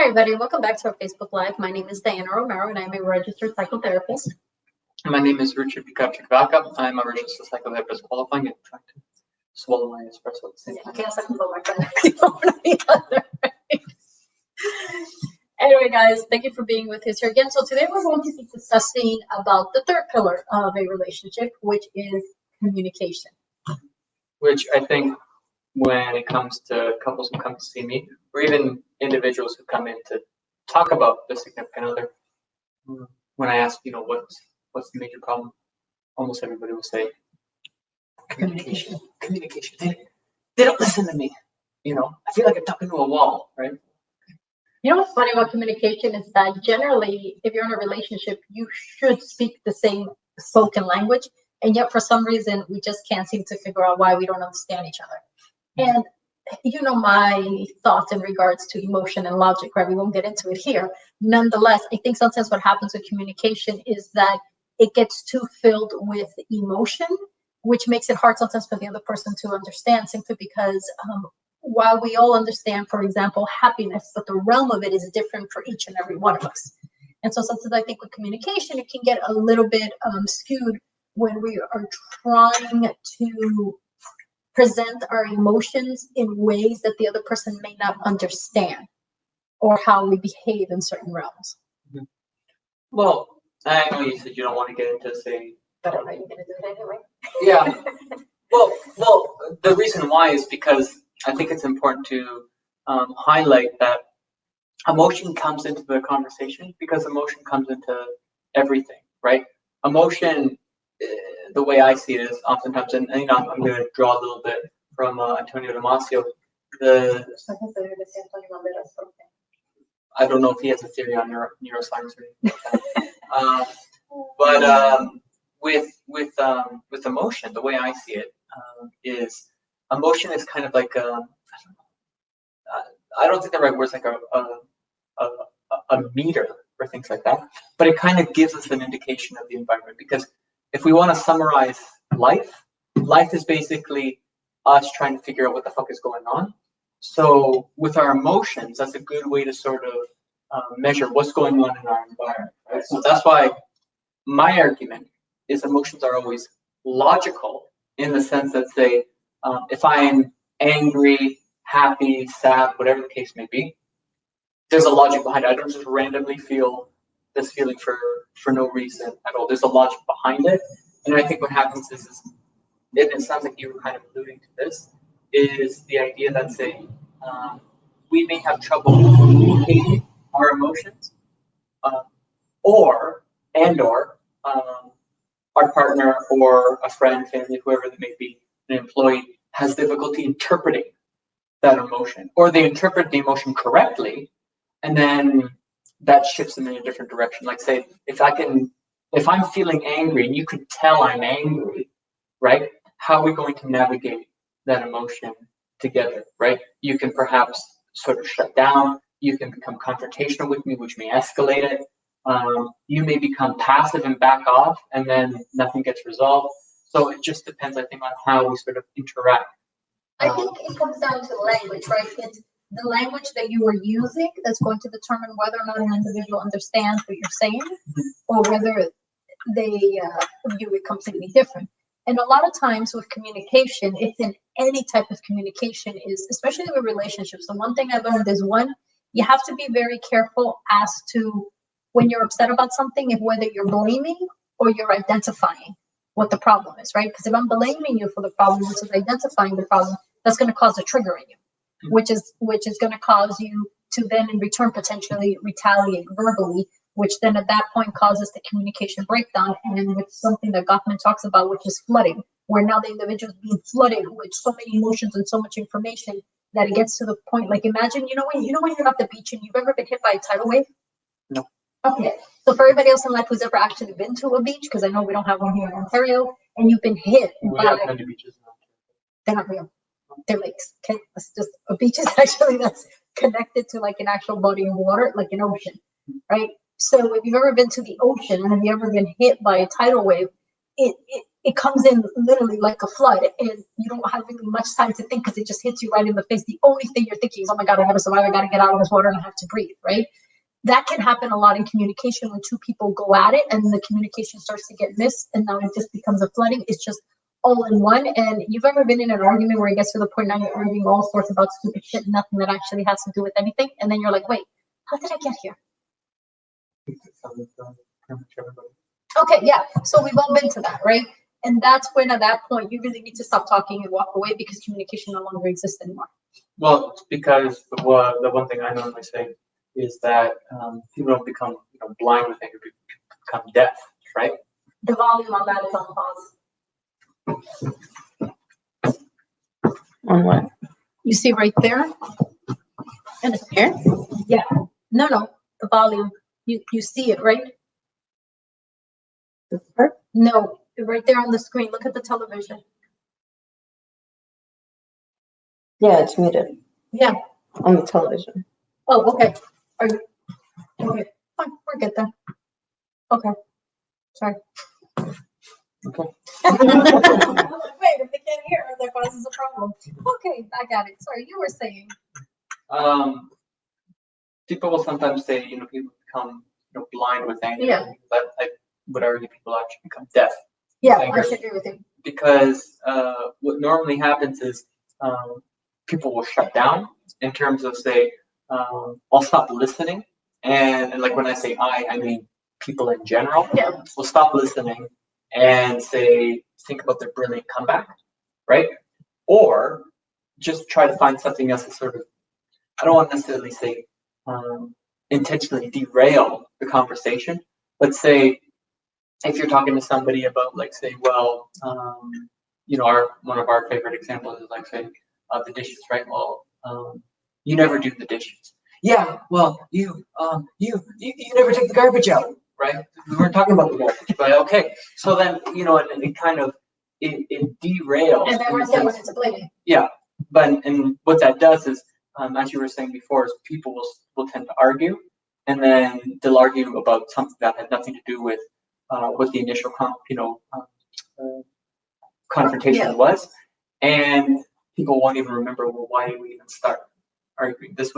Hi, everybody. Welcome back to our Facebook Live. My name is Dayana Romero, and I'm a registered psychotherapist. My name is Richard THROWBACK. I'm a registered psychotherapist qualifying and trying to swallow my espresso at the same time. Yes, I can go back. Anyway, guys, thank you for being with us here again. So today we're going to be discussing about the third pillar of a relationship, which is communication. Which I think when it comes to couples who come to see me, or even individuals who come in to talk about the significant other, when I ask, what's the major problem, almost everybody will say communication. Communication. They don't listen to me. I feel like I'm talking to a wall, right? You know what's funny about communication is that generally, if you're in a relationship, you should speak the same spoken language, and yet for some reason, we just can't seem to figure out why we don't understand each other. And my thoughts in regards to emotion and logic, right? We won't get into it here. Nonetheless, I think sometimes what happens with communication is that it gets too filled with emotion, which makes it hard sometimes for the other person to understand, simply because while we all understand, for example, happiness, but the realm of it is different for each and every one of us. And so sometimes I think with communication, it can get a little bit skewed when we are trying to present our emotions in ways that the other person may not understand, or how we behave in certain realms. Mm-hmm. Well, I know you said you don't want to get into saying, but are you going to do it anyway? Yeah. Well, the reason why is because I think it's important to highlight that emotion comes into the conversation because emotion comes into everything, right? Emotion, the way I see it is oftentimes, and I'm going to draw a little bit from Antonio Damasio. I don't know if he has a theory on neuroscience or anything like that. But with emotion, the way I see it is emotion is kind of like I don't think the right word is like a meter or things like that, but it kind of gives us an indication of the environment. Because if we want to summarize life is basically us trying to figure out what the fuck is going on. So with our emotions, that's a good way to sort of measure what's going on in our environment. Right? So that's why my argument is emotions are always logical, in the sense that, say, if I'm angry, happy, sad, whatever the case may be, there's a logic behind it. I don't just randomly feel this feeling for no reason at all. There's a logic behind it. And I think what happens is and it sounds like you were kind of alluding to this, is the idea that, say, we may have trouble communicating our emotions, or our partner or a friend, family, whoever that may be, an employee, has difficulty interpreting that emotion, or they interpret the emotion correctly, and then that shifts them in a different direction. Like, say, if I'm feeling angry and you could tell I'm angry, right? How are we going to navigate that emotion together, right? You can perhaps sort of shut down. You can become confrontational with me, which may escalate it. You may become passive and back off, and then nothing gets resolved. So it just depends, I think, on how we sort of interact. I think it comes down to language, right? It's the language that you are using that's going to determine whether or not an individual understands what you're saying, or whether they view it completely different. And a lot of times with communication, it's in any type of communication, is especially with relationships. The one thing I learned is, one, you have to be very careful as to when you're upset about something, if whether you're blaming or you're identifying what the problem is, right? Because if I'm blaming you for the problem versus identifying the problem, that's going to cause a trigger in you, which is going to cause you to then in return potentially retaliate verbally, which then at that point causes the communication breakdown, and with something that Goffman talks about, which is flooding, where now the individual is being flooded with so many emotions and so much information that it gets to the point, like, imagine, when you're at the beach and you've ever been hit by a tidal wave? No. Okay, so for everybody else in life who's ever actually been to a beach, because I know we don't have one here in Ontario, and you've been hit by... We have many beaches in Ontario. They're not real. They're lakes, okay? It's just a beach is actually that's connected to like an actual body of water, like an ocean, right? So if you've ever been to the ocean and have you ever been hit by a tidal wave, it comes in literally like a flood, and you don't have really much time to think because it just hits you right in the face. The only thing you're thinking is, oh my God, I have to survive. I got to get out of this water and I have to breathe, right? That can happen a lot in communication when two people go at it and the communication starts to get missed, and now it just becomes a flooding. It's just all in one. And you've ever been in an argument where it gets to the point now you're arguing all sorts about stupid shit, nothing that actually has to do with anything, and then you're like, wait, how did I get here? Okay, yeah. So we've all been to that, right? And that's when at that point you really need to stop talking and walk away because communication no longer exists anymore. Well, it's because the one thing I normally say is that people don't become blind with anger, people become deaf, right? The volume on that is on pause. On what? You see right there? And it's Here? Yeah. No. The volume. You see it, right? This part? No, right there on the screen. Look at the television. Yeah, it's muted Yeah. on the television. Oh, okay. Are you okay? Fine, we're good then. Okay. Sorry. Okay. Wait, if they can't hear, that causes a problem. Okay, I got it. Sorry, you were saying. People will sometimes say, people become blind with anger. Yeah. But I would argue people actually become deaf. Yeah, with anger. I should agree with you. Because what normally happens is people will shut down in terms of say, I'll stop listening. And like when I say I mean people in general. Yeah. Will stop listening and say, think about their brilliant comeback, right? Or just try to find something else to sort of, I don't want to necessarily say intentionally derail the conversation, but say, if you're talking to somebody about like say, well, one of our favorite examples is like say the dishes, right? Well, you never do the dishes. Yeah, well, you never take the garbage out, right? We weren't talking about the garbage, but okay. So then and it kind of it derails. And then we're saying what it's blaming. Yeah, but and what that does is, as you were saying before, is people will tend to argue, and then they'll argue about something that had nothing to do with what the initial confrontation was, and people won't even remember, well, why did we even start arguing? This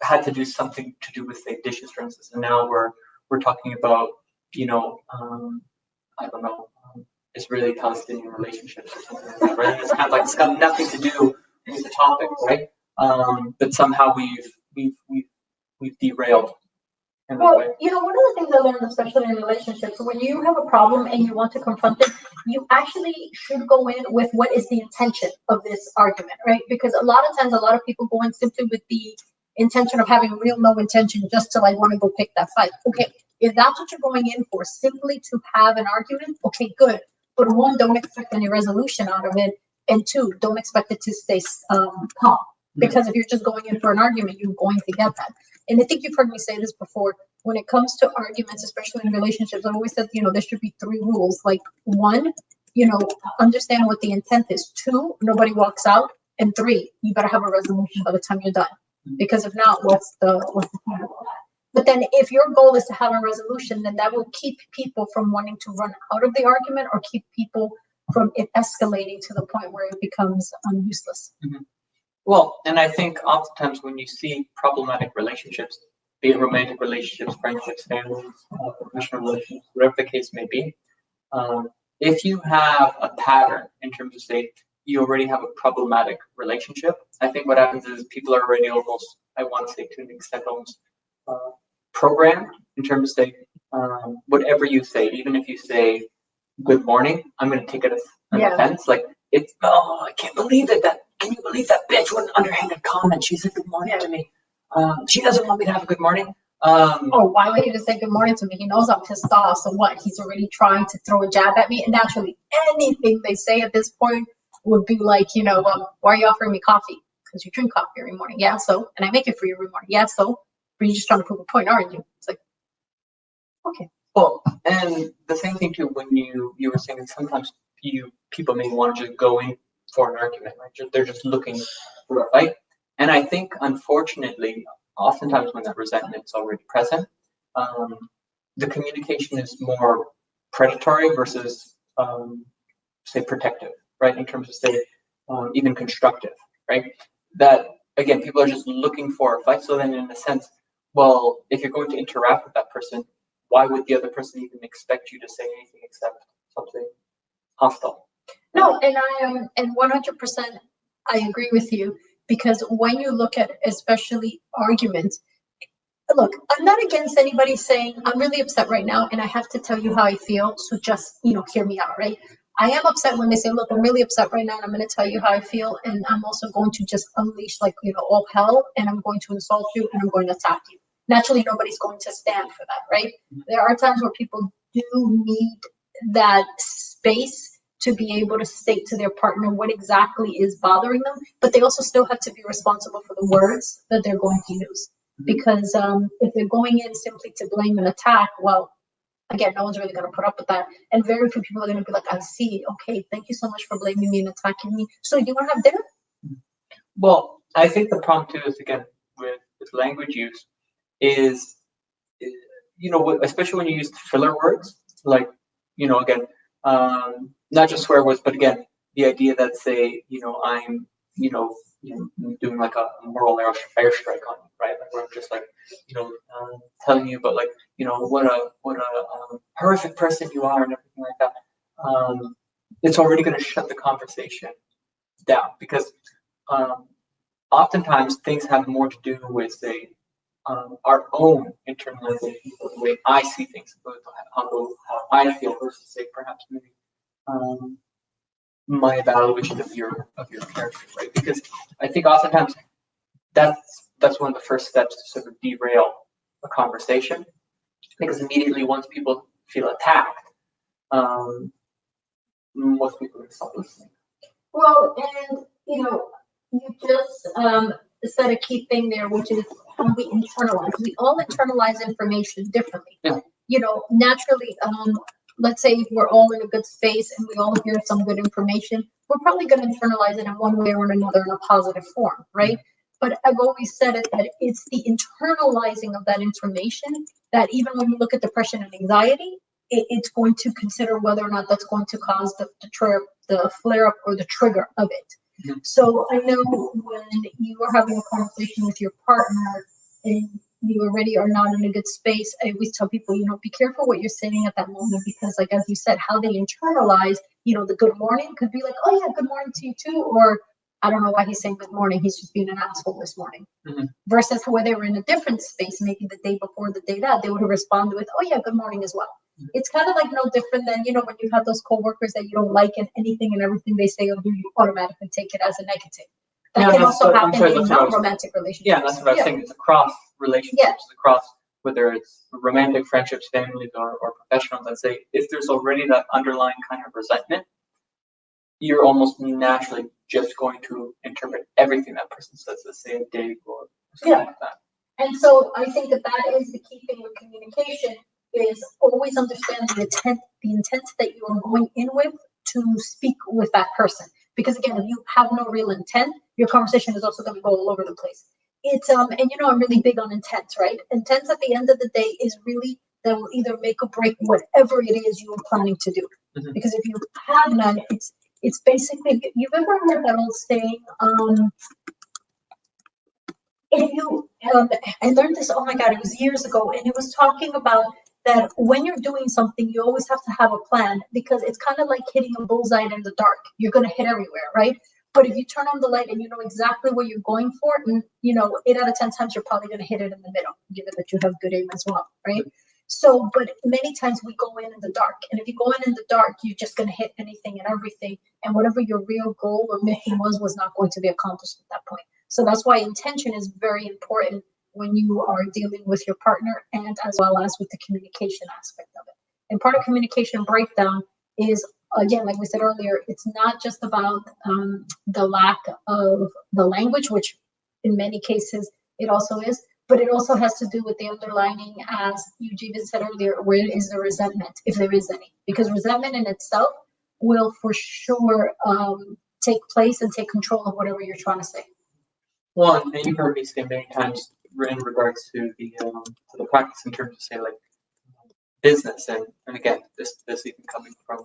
had to do something to do with say dishes, for instance, and now we're talking about I don't know, Israeli-Palestinian relationships or something like that, right? It's kind of like it's got nothing to do with the topic, right? But somehow we've derailed. Well, one of the things I learned, especially in relationships, when you have a problem and you want to confront it, you actually should go in with what is the intention of this argument, right? Because a lot of times, a lot of people go in simply with the intention of having real no intention, just to like want to go pick that fight. Okay, if that's what you're going in for, simply to have an argument, okay, good. But one, don't expect any resolution out of it, and two, don't expect it to stay calm. Because if you're just going in for an argument, you're going to get that. And I think you've heard me say this before. When it comes to arguments, especially in relationships, I've always said, there should be 3 rules. Like 1, understand what the intent is. 2, nobody walks out. And 3, you better have a resolution by the time you're done. Because if not, what's the point of all that? But then if your goal is to have a resolution, then that will keep people from wanting to run out of the argument or keep people from it escalating to the point where it becomes useless. Mm-hmm. Well, and I think oftentimes when you see problematic relationships, be it romantic relationships, friendships, families, professional relationships, whatever the case may be, if you have a pattern in terms of say you already have a problematic relationship, I think what happens is people are already almost, I want to say to an extent, almost programmed in terms of say whatever you say, even if you say good morning, I'm going to take it as an offense. Like it's, I can't believe that. Can you believe that bitch with an underhanded comment? She said good morning to me. She doesn't want me to have a good morning. Why would he just say good morning to me? He knows I'm pissed off. So what? He's already trying to throw a jab at me. And naturally, anything they say at this point would be like, why are you offering me coffee? Because you drink coffee every morning. Yeah, so. And I make it for you every morning. Yeah, so. But you're just trying to prove a point, aren't you? It's like, okay. Well, and the same thing too, when you were saying that sometimes people may want to just go in for an argument, right? They're just looking for a fight. And I think, unfortunately, oftentimes when that resentment is already present, the communication is more predatory versus say protective, right? In terms of say even constructive, right? That again, people are just looking for a fight. So then, in a sense, well, if you're going to interact with that person, why would the other person even expect you to say anything except something hostile? No, and I am, and 100% I agree with you, because when you look at especially arguments, look, I'm not against anybody saying, I'm really upset right now and I have to tell you how I feel. So just, hear me out, right? I am upset when they say, look, I'm really upset right now and I'm going to tell you how I feel. And I'm also going to just unleash all hell, and I'm going to insult you and I'm going to attack you. Naturally, nobody's going to stand for that, right? There are times where people do need that space to be able to state to their partner what exactly is bothering them, but they also still have to be responsible for the words that they're going to use. Because if they're going in simply to blame and attack, well, again, no one's really going to put up with that. And very few people are going to be like, I see, okay, thank you so much for blaming me and attacking me. So do you want to have dinner? Well, I think the problem too is, again, with language use is, especially when you use filler words, like, again, not just swear words, but again, the idea that say, I'm, doing like a moral airstrike on you, right? Like, where I'm just like, telling you about like, what a horrific person you are and everything like that. It's already going to shut the conversation down, because oftentimes things have more to do with, say, our own internalization of the way I see things, how I feel, versus, say, perhaps maybe my evaluation of your character, right? Because I think oftentimes that's one of the first steps to sort of derail a conversation, because immediately once people feel attacked, most people will stop listening. Well, and you just said a key thing there, which is how we internalize. We all internalize information differently. Yeah. Naturally, let's say if we're all in a good space and we all hear some good information, we're probably going to internalize it in one way or another in a positive form, right? But I've always said it, that it's the internalizing of that information that even when you look at depression and anxiety, it's going to consider whether or not that's going to cause the flare up or the trigger of it. Mm-hmm. So I know when you are having a conversation with your partner and you already are not in a good space, I always tell people, be careful what you're saying at that moment, because like, as you said, how they internalize, the good morning could be like, oh yeah, good morning to you too. Or I don't know why he's saying good morning. He's just being an asshole this morning. Mm-hmm. Versus where they were in a different space, maybe the day before, the day that, they would have responded with, oh yeah, good morning as well. Mm-hmm. It's kind of like no different than, when you have those coworkers that you don't like and anything and everything they say or do, you automatically take it as a negative. That can also happen in non-romantic relationships. Yeah, that's what I was saying. It's across relationships, it's across whether it's romantic, friendships, families, or professional. Let's say if there's already that underlying kind of resentment, you're almost naturally just going to interpret everything that person says as, say, a dig or something like that. And so I think that is the key thing with communication, is always understand the intent that you are going in with to speak with that person. Because again, if you have no real intent, your conversation is also going to go all over the place. It's and I'm really big on intents, right? Intents at the end of the day is really that will either make or break whatever it is you are planning to do. Mm-hmm. Because if you have none, it's basically, you've ever heard that old saying, if you I learned this, oh my God, it was years ago, and it was talking about that when you're doing something, you always have to have a plan, because it's kind of like hitting a bullseye in the dark. You're going to hit everywhere, right? But if you turn on the light and you know exactly what you're going for, and 8 out of 10 times you're probably going to hit it in the middle, given that you have good aim as well, right? So, but many times we go in the dark, and if you go in the dark, you're just going to hit anything and everything, and whatever your real goal or mission was not going to be accomplished at that point. So that's why intention is very important when you are dealing with your partner, and as well as with the communication aspect of it. And part of communication breakdown is, again, like we said earlier, it's not just about the lack of the language, which in many cases it also is, but it also has to do with the underlining, as Eugene said earlier, where is the resentment, if there is any. Because resentment in itself will for sure take place and take control of whatever you're trying to say. Well, and you've heard me say many times in regards to the practice in terms of, say, like, business, and again, this even coming from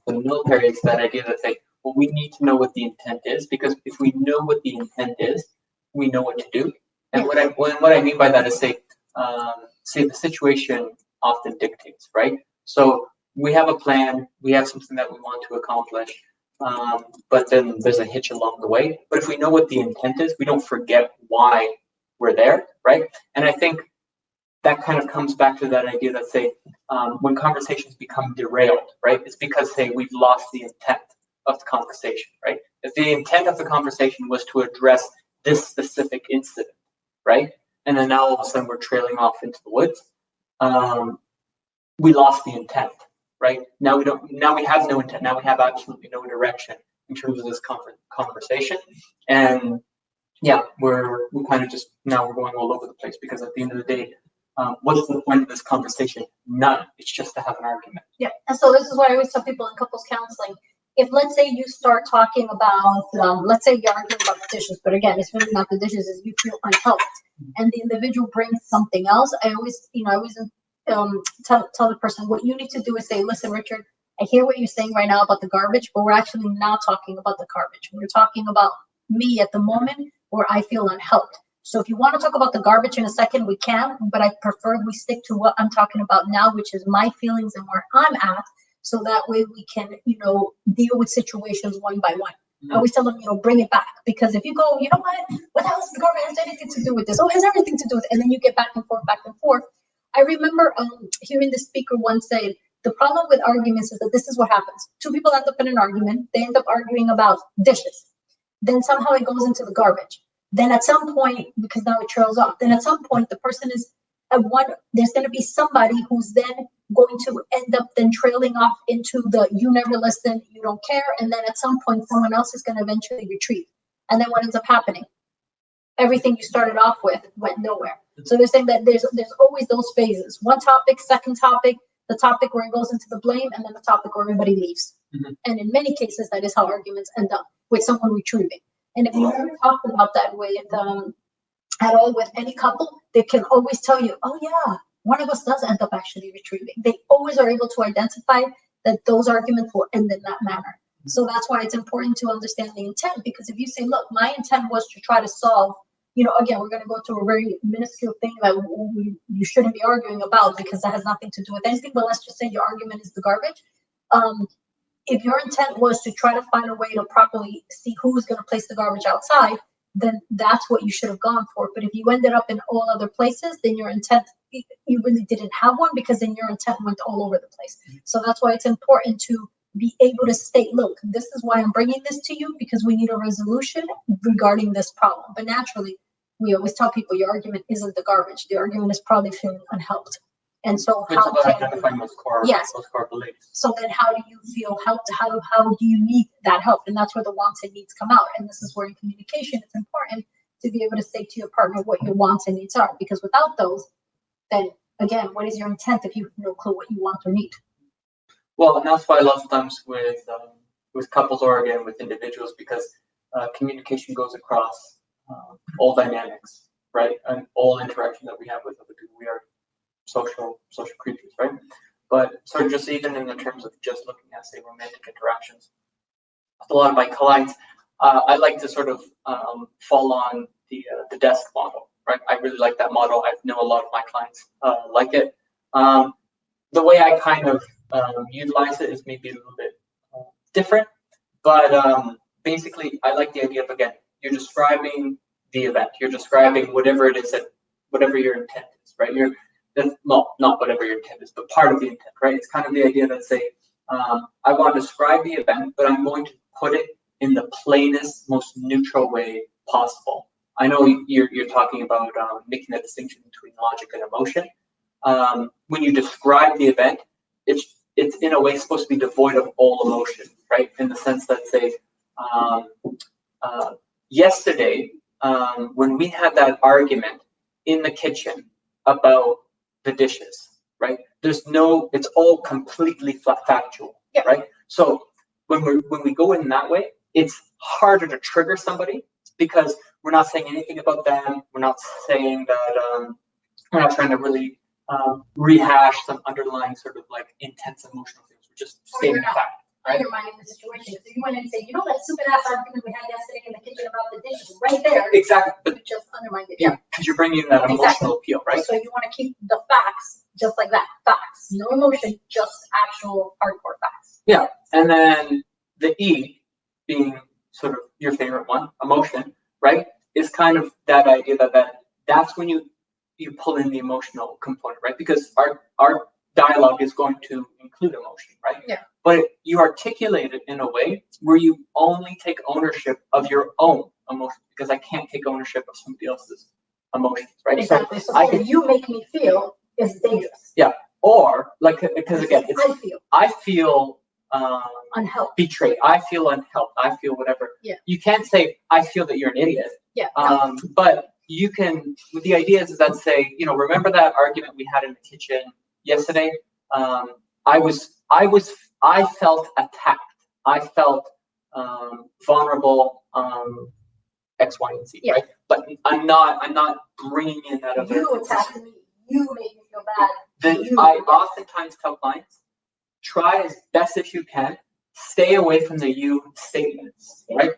the military, is that idea that say, well, we need to know what the intent is, because if we know what the intent is, we know what to do. And what I mean by that is say the situation often dictates, right? So we have a plan, we have something that we want to accomplish, but then there's a hitch along the way. But if we know what the intent is, we don't forget why we're there, right? And I think that kind of comes back to that idea that say, when conversations become derailed, right? It's because say we've lost the intent of the conversation, right? If the intent of the conversation was to address this specific incident, right? And then now all of a sudden we're trailing off into the woods. We lost the intent, right? Now we have no intent. Now we have absolutely no direction in terms of this conversation. And yeah, we kind of just, now we're going all over the place, because at the end of the day, what's the point of this conversation? None. It's just to have an argument. Yeah, and so this is why I always tell people in couples counseling, if let's say you start talking about, let's say you're arguing about the dishes, but again, it's really not the dishes, is you feel unhelped, and the individual brings something else. I always tell the person, what you need to do is say, listen, Richard, I hear what you're saying right now about the garbage, but we're actually not talking about the garbage. We're talking about me at the moment where I feel unhelped. So if you want to talk about the garbage in a second, we can, but I prefer we stick to what I'm talking about now, which is my feelings and where I'm at. So that way we can, deal with situations one by one. I always tell them, bring it back. Because if you go, you know what the hell is the garbage? Has anything to do with this? Oh, it has everything to do with it. And then you get back and forth. I remember hearing the speaker once say, the problem with arguments is that this is what happens. Two people end up in an argument. They end up arguing about dishes. Then somehow it goes into the garbage. Then at some point, because now it trails off, then at some point the person is there's going to be somebody who's then going to end up then trailing off into the you never listen, you don't care. And then at some point, someone else is going to eventually retreat. And then what ends up happening? Everything you started off with went nowhere. So they're saying that there's always those phases. One topic, second topic, the topic where it goes into the blame, and then the topic where everybody leaves. And in many cases, that is how arguments end up, with someone retreating. And if you ever talked about that with at all with any couple, they can always tell you, oh yeah, one of us does end up actually retreating. They always are able to identify that those arguments will end in that manner. So that's why it's important to understand the intent, because if you say, look, my intent was to try to solve, again, we're going to go to a very minuscule thing that you shouldn't be arguing about, because that has nothing to do with anything, but let's just say your argument is the garbage. If your intent was to try to find a way to properly see who's going to place the garbage outside, then that's what you should have gone for. But if you ended up in all other places, then your intent, you really didn't have one, because then your intent went all over the place. So that's why it's important to be able to state, look, this is why I'm bringing this to you, because we need a resolution regarding this problem. But naturally, we always tell people your argument isn't the garbage. The argument is probably feeling unhelped. And so it's about identifying those core beliefs. So then how do you feel helped? How do you need that help? And that's where the wants and needs come out. And this is where in communication, it's important to be able to say to your partner what your wants and needs are. Because without those, then again, what is your intent if you have no clue what you want or need? Well, and that's why lots of times with couples, or again with individuals, because communication goes across all dynamics, right? And all interaction that we have with other people. We are social creatures, right? But so just even in the terms of just looking at, say, romantic interactions, with a lot of my clients, I like to sort of fall on the desk model, right? I really like that model. I know a lot of my clients like it. The way I kind of utilize it is maybe a little bit different, but basically I like the idea of, again, you're describing the event, you're describing whatever it is whatever your intent is, right? Not whatever your intent is, but part of the intent, right? It's kind of the idea that, say, I want to describe the event, but I'm going to put it in the plainest, most neutral way possible. I know you're talking about making that distinction between logic and emotion. When you describe the event, it's in a way supposed to be devoid of all emotion, right? In the sense that, say, yesterday, when we had that argument in the kitchen about the dishes, right? It's all completely factual, right? So when we go in that way, it's harder to trigger somebody, because we're not saying anything about them. We're not saying that, we're not trying to really rehash some underlying sort of like intense emotional things. We're just Or stating you're not fact, right? undermining the situation. So you went in and say, you know that stupid ass argument we had yesterday in the kitchen about the dishes, right there. Exactly. But You just undermined it. yeah, because you're bringing in that Exactly. emotional appeal, right? So you want to keep the facts just like that. Facts. No emotion, just actual hardcore facts. Yeah. And then the E being sort of your favorite one, emotion, right? Is kind of that idea that's when you pull in the emotional component, right? Because our dialogue is going to include emotion, right? Yeah. But you articulate it in a way where you only take ownership of your own emotion, because I can't take ownership of somebody else's emotions, right? Exactly. So I how you make me feel is dangerous. Yeah. Or like, because again, I feel unhelped, betrayed. I feel unhelped. I feel whatever. Yeah. You can't say I feel that you're an idiot. Yeah. But you can. The idea is that say, remember that argument we had in the kitchen yesterday? I felt attacked. I felt vulnerable. X, Y, and Z. Yeah. Right. But I'm not bringing in that other. You attacked me. You made me feel bad. I oftentimes tell clients, try as best as you can, stay away from the you statements, right?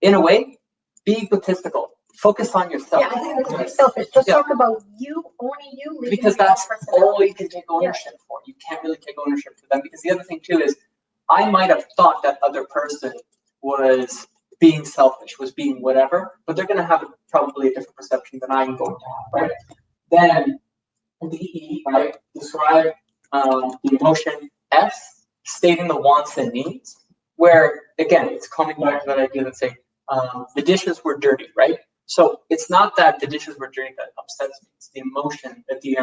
In a way, be egotistical. Focus on yourself. Yeah, I think that's very selfish. Just talk about you, only you. Because that's all you can take ownership for. You can't really take ownership for them. Because the other thing too is, I might have thought that other person was being selfish, was being whatever, but they're going to have probably a different perception than I'm going to have, right? Then DE, right? Describe the emotion. S, stating the wants and needs, where again, it's coming back to that idea that say, the dishes were dirty, right? So it's not that the dishes were dirty that upsets me. It's the emotion that the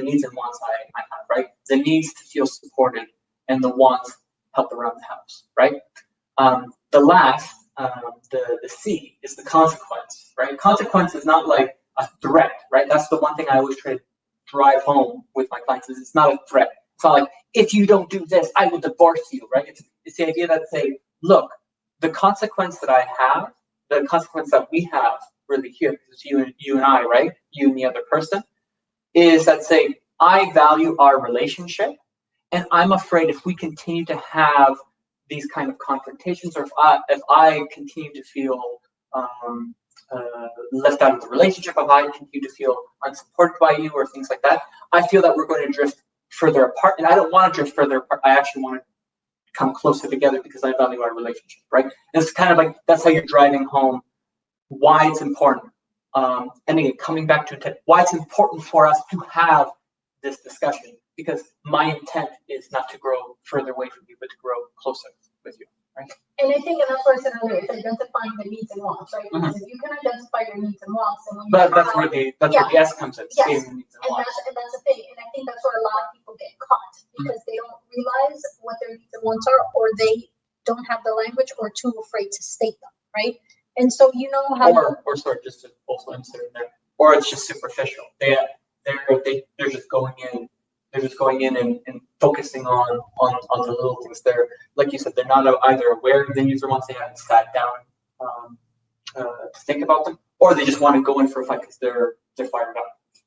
needs and wants I have, right? The needs to feel supported and the wants help around the house, right? The last, the C is the consequence, right? Consequence is not like a threat, right? That's the one thing I always try to drive home with my clients is it's not a threat. It's not like, if you don't do this, I will divorce you, right? It's the idea that say, look, the consequence that I have, the consequence that we have really here, because it's you and I, right? You and the other person, is that say, I value our relationship, and I'm afraid if we continue to have these kind of confrontations, or if I continue to feel left out of the relationship, if I continue to feel unsupported by you or things like that, I feel that we're going to drift further apart. And I don't want to drift further apart. I actually want to come closer together because I value our relationship, right? And it's kind of like, that's how you're driving home why it's important. And again, coming back to why it's important for us to have this discussion, because my intent is not to grow further away from you, but to grow closer with you, right? And I think, and that's what I said earlier, it's identifying the needs and wants, right? Because if you can identify your needs and wants, and when you that's where the S comes in. Yes. The needs and wants. And that's the thing. And I think that's where a lot of people get caught because they don't realize what their needs and wants are, or they don't have the language or too afraid to state them, right? And so how or sorry, just to also insert in there, or it's just superficial. They're just going in. They're just going in and focusing on the little things. They're, like you said, they're not either aware of the needs or wants, they haven't sat down to think about them, or they just want to go in for a fight because they're fired up.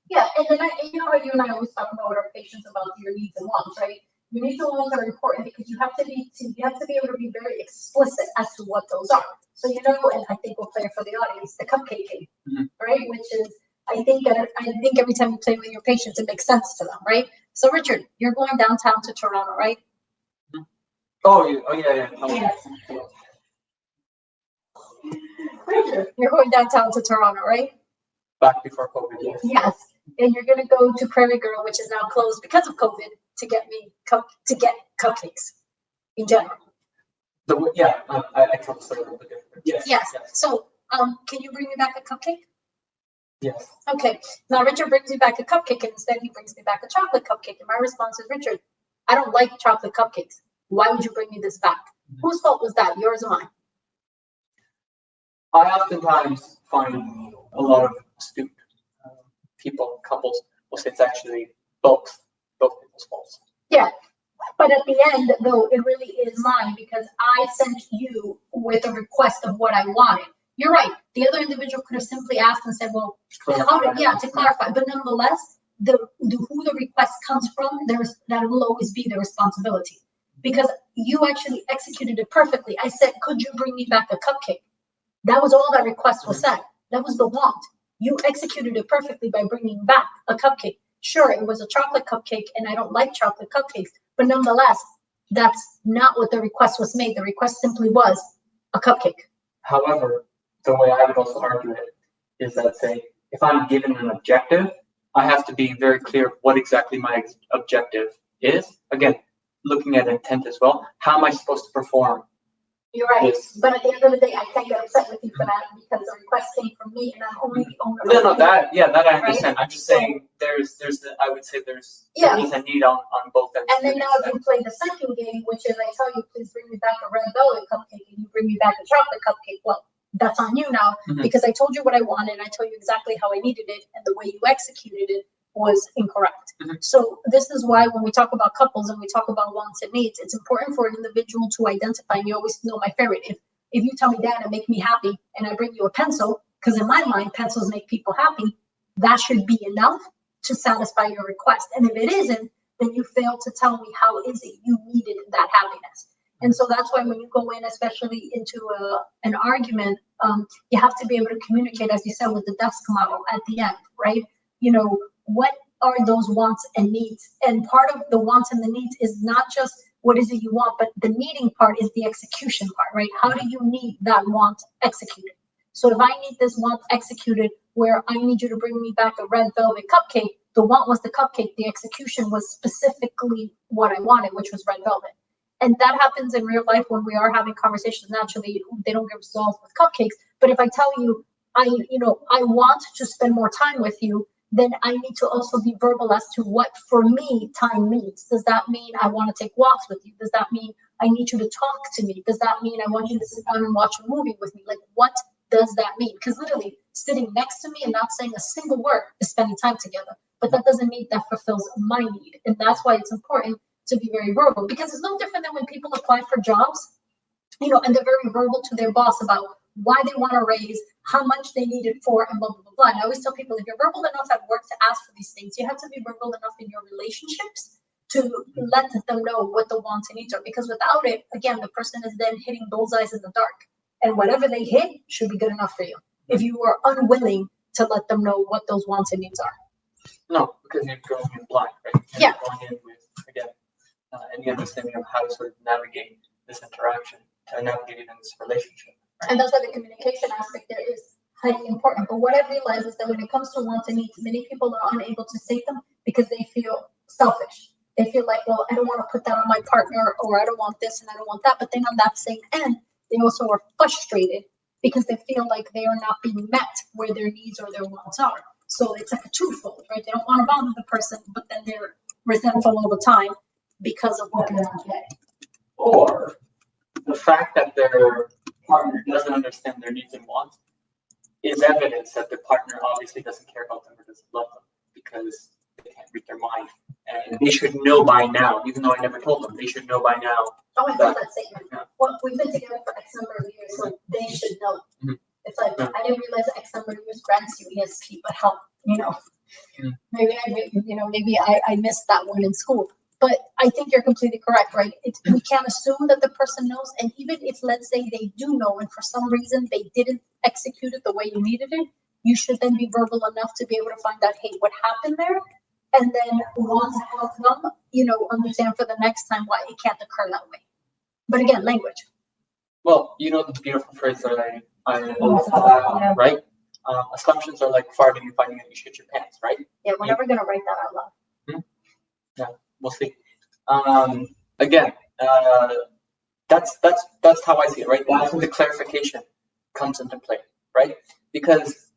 Yeah, and then how you and I always talk about with our patients about your needs and wants, right? Your needs and wants are important because you have to be able to be very explicit as to what those are. So and I think we'll play it for the audience, the cupcake game, right? Which is, I think every time you play with your patients, it makes sense to them, right? So Richard, you're going downtown to Toronto, right? Oh yeah. Yes. Richard, you're going downtown to Toronto, right? Back before COVID, yes. Yes, and you're gonna go to Prairie Girl, which is now closed because of COVID, to get cupcakes in general. I told the difference. Yes. So, can you bring me back a cupcake? Yes. Okay. Now Richard brings me back a cupcake, and instead he brings me back a chocolate cupcake. And my response is, Richard, I don't like chocolate cupcakes. Why would you bring me this back? Whose fault was that? Yours or mine? I oftentimes find a lot of astute couples will say it's actually both people's faults. Yeah. But at the end, though, it really is mine because I sent you with a request of what I wanted. You're right. The other individual could have simply asked and said, well, to clarify. But nonetheless, who the request comes from, that will always be the responsibility. Because you actually executed it perfectly. I said, could you bring me back a cupcake? That was all that request was said. That was the want. You executed it perfectly by bringing back a cupcake. Sure, it was a chocolate cupcake, and I don't like chocolate cupcakes, but nonetheless, that's not what the request was made. The request simply was a cupcake. However, the way I would also argue it is that, say, if I'm given an objective, I have to be very clear what exactly my objective is. Again, looking at intent as well. How am I supposed to perform? You're right, Yes. but at the end of the day, I can't get upset with you for that because the request came from me and I'm only the owner. No, of it. that I understand. Right? I'm just saying there's I would say there Yeah. is a need on both ends. And then now if you play the second game, which is I tell you, please bring me back a red velvet cupcake and you bring me back a chocolate cupcake, well, that's on you now because I told you what I wanted and I told you exactly how I needed it and the way you executed it was incorrect. So this is why when we talk about couples and we talk about wants and needs, it's important for an individual to identify. And you always know my favorite. If you tell me, Dayana, make me happy, and I bring you a pencil, because in my mind, pencils make people happy, that should be enough to satisfy your request. And if it isn't, then you fail to tell me how is it you needed that happiness. And so that's why when you go in, especially into an argument, you have to be able to communicate, as you said, with the desk model at the end, right? You know, what are those wants and needs? And part of the wants and the needs is not just what is it you want, but the needing part is the execution part, right? How do you need that want executed? So if I need this want executed where I need you to bring me back a red velvet cupcake, the want was the cupcake, the execution was specifically what I wanted, which was red velvet. And that happens in real life when we are having conversations. Naturally, they don't get resolved with cupcakes. But if I tell you, I want to spend more time with you, then I need to also be verbal as to what for me time means. Does that mean I want to take walks with you? Does that mean I need you to talk to me? Does that mean I want you to sit down and watch a movie with me? Like, what does that mean? Because literally sitting next to me and not saying a single word is spending time together. But that doesn't mean that fulfills my need. And that's why it's important to be very verbal, because it's no different than when people apply for jobs, and they're very verbal to their boss about why they want to raise, how much they need it for, and blah, blah, blah, blah. And I always tell people, if you're verbal enough at work to ask for these things, you have to be verbal enough in your relationships to let them know what the wants and needs are. Because without it, again, the person is then hitting bullseyes in the dark. And whatever they hit should be good enough for you. If you are unwilling to let them know what those wants and needs are. No, because you're going in blind, right? Yeah. Going in with, again, any understanding of how to sort of navigate this interaction, to navigate even this relationship. Right? And that's why the communication aspect there is highly important. But what I've realized is that when it comes to wants and needs, many people are unable to say them because they feel selfish. They feel like, well, I don't want to put that on my partner, or I don't want this and I don't want that. But then on that same end, they also are frustrated because they feel like they are not being met where their needs or their wants are. So it's like a twofold, right? They don't want to bother the person, but then they're resentful all the time because of what they're not getting. Or the fact that their partner doesn't understand their needs and wants is evidence that the partner obviously doesn't care about them or doesn't love them, because they can't read their mind. And they should know by now, even though I never told them, they should know by now. Oh, I love that statement. Yeah. Well, we've been together for X number of years, so they should know. Mm-hmm. It's like, I didn't realize X number of years grants you ESP, but help, Mm-hmm. Maybe I missed that one in school. But I think you're completely correct, right? We can't assume that the person knows. And even if, let's say, they do know, and for some reason they didn't execute it the way you needed it, you should then be verbal enough to be able to find out, hey, what happened there? And then want to help them, understand for the next time why it can't occur that way. But again, language. Well, the beautiful phrase that I always fall back on, right? Assumptions are like farting and finding out you shit your pants, right? Yeah, we're never going to write that out loud. Yeah, we'll see. Again, that's how I see it, right? That's where the clarification comes into play, right? Because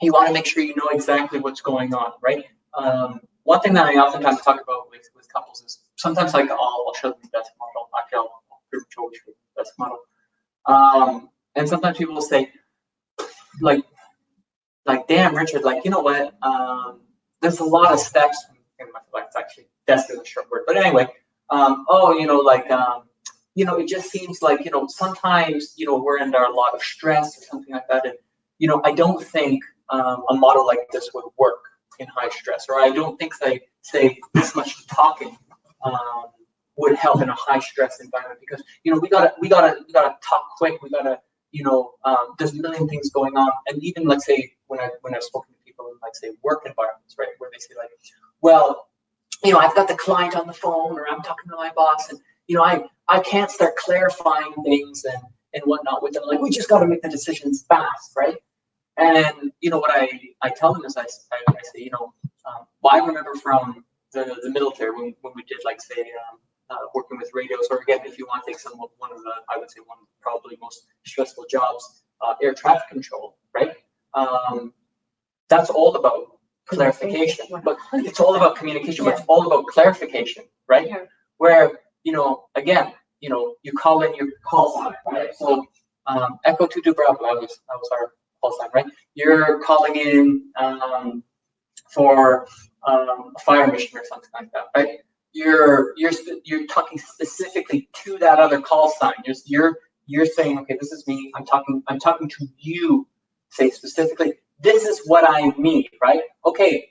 you want to make sure you know exactly what's going on, right? One thing that I oftentimes talk about with couples is sometimes I'll show them the desk model. Actually, I'll pretty much always show the desk model. And sometimes people will say, like, damn, Richard, you know what? There's a lot of steps. It's actually, desk is a short word, but anyway. It just seems like, sometimes, we're under a lot of stress or something like that. And, I don't think a model like this would work in high stress, or I don't think say this much talking would help in a high stress environment, because we gotta talk quick. We gotta there's a million things going on, and even let's say when I've spoken to people in like say work environments, right, where they say like, well, I've got the client on the phone, or I'm talking to my boss, and I can't start clarifying things and whatnot with them. Like, we just got to make the decisions fast, right? And what I tell them is I say, well, I remember from the military when we did like say working with radios, or again, if you want to take one of the, I would say one of the probably most stressful jobs, air traffic control, right? That's all about clarification, but it's all about communication, but it's all about clarification, right? Yeah. Where, again, you call in your call sign, right? So Echo 22 Bravo, that was our call sign, right? You're calling in for a fire mission or something like that, right? You're talking specifically to that other call sign. You're saying, okay, this is me. I'm talking to you. Say specifically, this is what I need, right? Okay,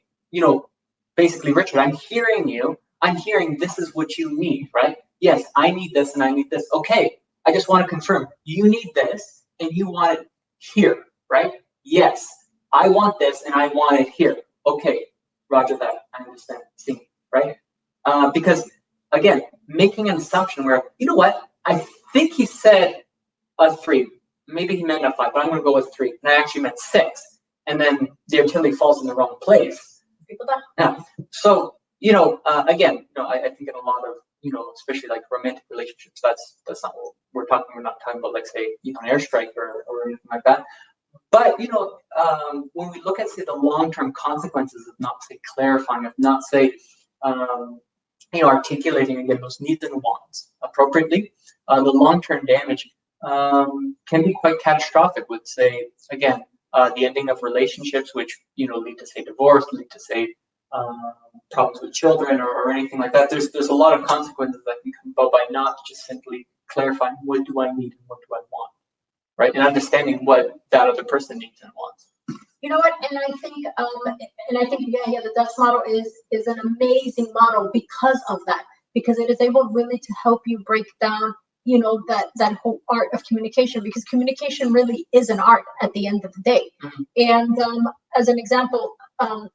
basically, Richard, I'm hearing you. I'm hearing this is what you need, right? Yes, I need this and I need this. Okay, I just want to confirm you need this and you want it here, right? Yes, I want this and I want it here. Okay, roger that. I understand. See, right? Because again, making an assumption where, I think he said a 3. Maybe he meant a 5, but I'm going to go with 3. And I actually meant 6. And then the artillery falls in the wrong place. Yeah. So, again, I think in a lot of, especially like romantic relationships, that's not what we're talking. We're not talking about like say, an airstrike or anything like that. But, when we look at say the long-term consequences of not say clarifying, of not say, articulating again those needs and wants appropriately, the long-term damage can be quite catastrophic with say, again, the ending of relationships, which, lead to say divorce, lead to say problems with children or anything like that. There's a lot of consequences that can come about by not just simply clarifying what do I need and what do I want, right? And understanding what that other person needs and wants. You know what? And I think, the Dutch model is an amazing model because of that, because it is able really to help you break down, that whole art of communication, because communication really is an art at the end of the day. Mm-hmm. And as an example,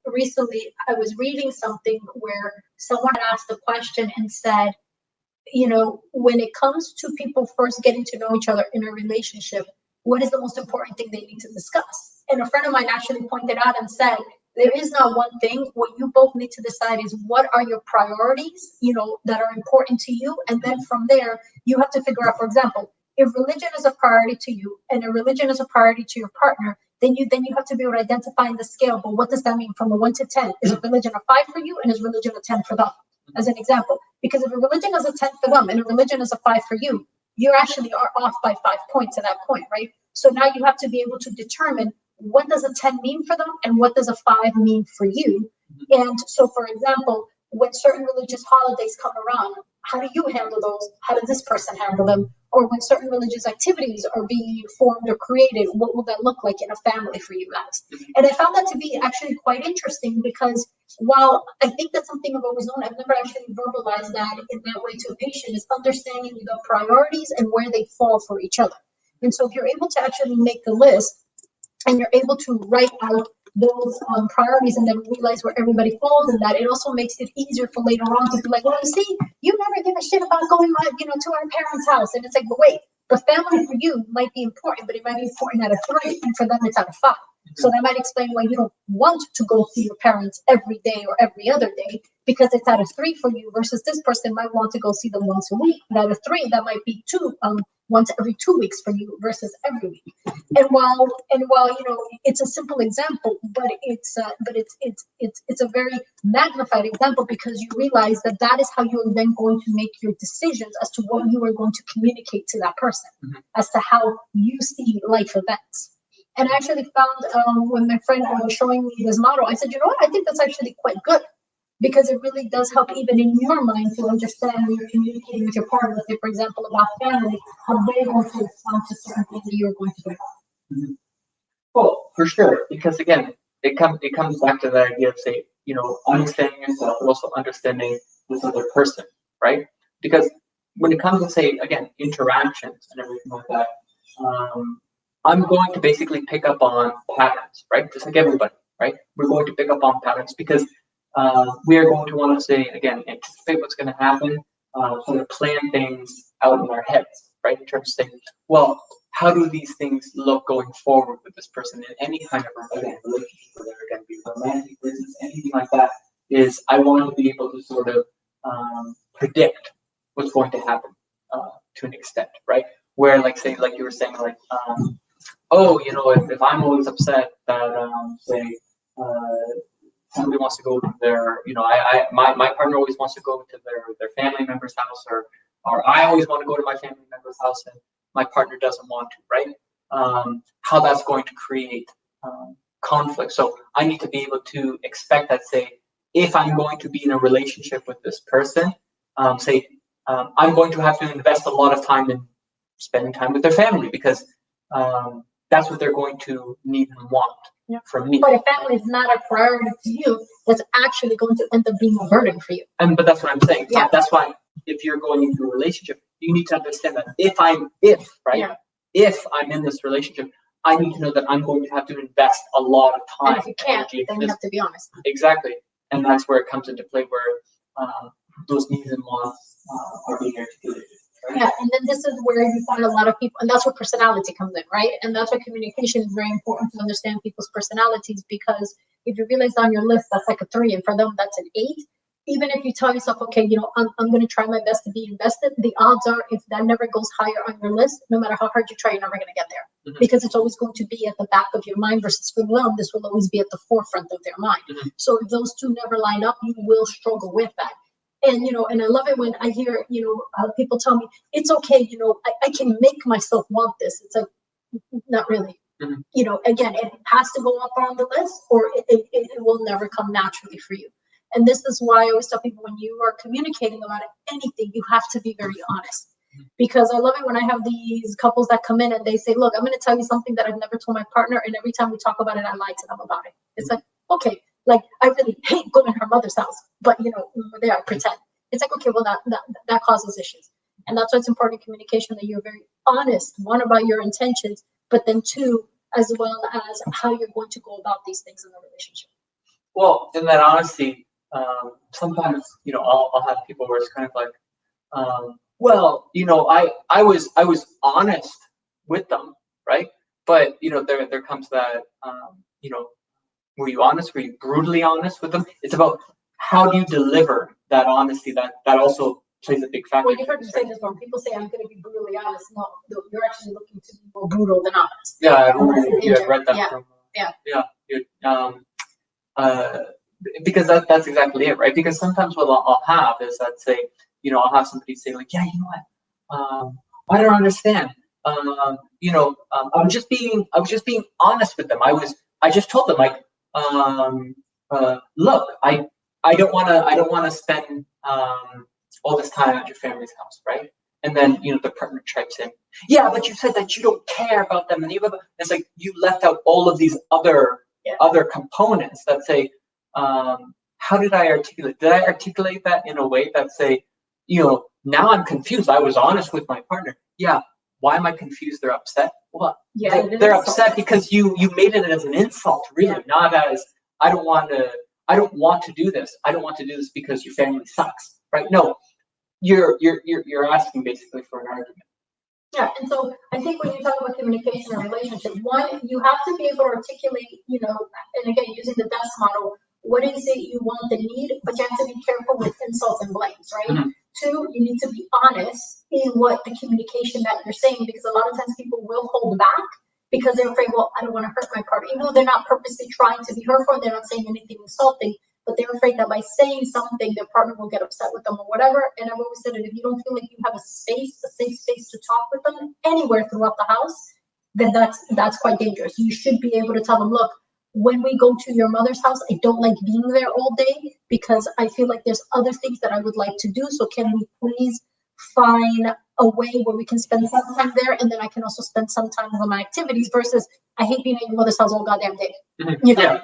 recently I was reading something where someone asked a question and said, when it comes to people first getting to know each other in a relationship, what is the most important thing they need to discuss? And a friend of mine actually pointed out and said, there is not one thing. What you both need to decide is what are your priorities, that are important to you. And then from there, you have to figure out, for example, if religion is a priority to you and a religion is a priority to your partner, then you have to be able to identify in the scale. But what does that mean from a 1 to 10? Is a religion a 5 for you and is religion a 10 for them? As an example, because if a religion is a 10 for them and a religion is a 5 for you, you actually are off by 5 points at that point, right? So now you have to be able to determine what does a 10 mean for them and what does a 5 mean for you. And so, for example, when certain religious holidays come around, how do you handle those? How does this person handle them? Or when certain religious activities are being formed or created, what will that look like in a family for you guys? And I found that to be actually quite interesting, because while I think that's something I've always known, I've never actually verbalized that in that way to a patient, is understanding the priorities and where they fall for each other. And so if you're able to actually make the list and you're able to write out those priorities and then realize where everybody falls in that, it also makes it easier for later on to be like, well, you see, you never give a shit about going, to our parents' house. And it's like, but wait, the family for you might be important, but it might be important at a 3, and for them it's at a 5. So that might explain why you don't want to go see your parents every day or every other day, because it's at a 3 for you, versus this person might want to go see them once a week. And at a 3, that might be once every 2 weeks for you versus every week. And while it's a simple example, but it's a very magnified example, because you realize that is how you're then going to make your decisions as to what you are going to communicate to that person, as to how you see life events. And I actually found when my friend was showing me this model, I said, I think that's actually quite good, because it really does help even in your mind to understand when you're communicating with your partner, let's say, for example, about family, how they're going to respond to certain things that you're going to do. Well, for sure, because again, it comes back to that idea of, say, understanding yourself, but also understanding this other person, right? Because when it comes to, say, again, interactions and everything like that, I'm going to basically pick up on patterns, right? Just like everybody, right? We're going to pick up on patterns because we are going to want to, say, again, anticipate what's going to happen, sort of plan things out in our heads, right? In terms of saying, well, how do these things look going forward with this person in any kind of, again, relationship, whether it can be romantic, business, anything like that, is I want to be able to sort of predict what's going to happen to an extent, right? Where, like, say, like you were saying, like, oh, if I'm always upset that, say, somebody wants to go to their, my partner always wants to go to their family member's house, or I always want to go to my family member's house and my partner doesn't want to, right? How that's going to create conflict. So I need to be able to expect that, say, if I'm going to be in a relationship with this person, say, I'm going to have to invest a lot of time in spending time with their family because that's what they're going to need and want from me. But if family is not a priority to you, that's actually going to end up being a burden for you. But that's what I'm saying. Yeah. That's why if you're going into a relationship, you need to understand that if I'm in this relationship, I need to know that I'm going to have to invest a lot of time. And if you can't, then you have to be honest. Exactly. And that's where it comes into play, where those needs and wants are being articulated. Right? Yeah, and then this is where you find a lot of people, and that's where personality comes in, right? And that's why communication is very important to understand people's personalities, because if you realize on your list that's like a 3, and for them that's an 8, even if you tell yourself, okay, I'm going to try my best to be invested, the odds are if that never goes higher on your list, no matter how hard you try, you're never going to get there. Mm-hmm. Because it's always going to be at the back of your mind, versus for them, this will always be at the forefront of their mind. Mm-hmm. So if those two never line up, you will struggle with that. And, and I love it when I hear, people tell me, it's okay, I can make myself want this. It's like, not really. Mm-hmm. Again, it has to go up on the list, or it will never come naturally for you. And this is why I always tell people, when you are communicating about anything, you have to be very honest. Because I love it when I have these couples that come in and they say, look, I'm going to tell you something that I've never told my partner, and every time we talk about it, I lie to them about it. It's like, okay, like, I really hate going to her mother's house, but, when we're there, I pretend. It's like, okay, well, that causes issues. And that's why it's important in communication that you're very honest, one, about your intentions, but then 2, as well as how you're going to go about these things in the relationship. Well, in that honesty, sometimes, I'll have people where it's kind of like, well, I was honest with them, right? But, there comes that, were you honest? Were you brutally honest with them? It's about how do you deliver that honesty that also plays a big factor. Well, you've heard me say this one. People say I'm going to be brutally honest. No, you're actually looking to be more brutal than honest. Yeah, I remember you had read that from. Because that's exactly it, right? Because sometimes what I'll have is that, say, I'll have somebody say, like, yeah, you know what? I don't understand. I was just being honest with them. I just told them, like, look, I don't want to spend all this time at your family's house, right? And then the partner checks in. Yeah, but you said that you don't care about them, and it's like you left out all of these other components that say, how did I articulate? Did I articulate that in a way that, say, now I'm confused. I was honest with my partner. Yeah. Why am I confused? They're upset. Well, yeah, they're upset because you made it as an insult, really, not as I don't want to do this. I don't want to do this because your family sucks, right? No, you're asking basically for an argument. Yeah, and so I think when you talk about communication and relationship, 1, you have to be able to articulate, and again, using the DES model, what is it you want, the need, but you have to be careful with insults and blames, right? Mm-hmm. 2, you need to be honest in what the communication that you're saying, because a lot of times people will hold back because they're afraid, well, I don't want to hurt my partner. Even though they're not purposely trying to be hurtful, they're not saying anything insulting, but they're afraid that by saying something, their partner will get upset with them or whatever. And I've always said that if you don't feel like you have a safe space to talk with them anywhere throughout the house, then that's quite dangerous. You should be able to tell them, look, when we go to your mother's house, I don't like being there all day because I feel like there's other things that I would like to do. So can we please find a way where we can spend some time there, and then I can also spend some time on my activities versus I hate being at your mother's house all goddamn day. You know,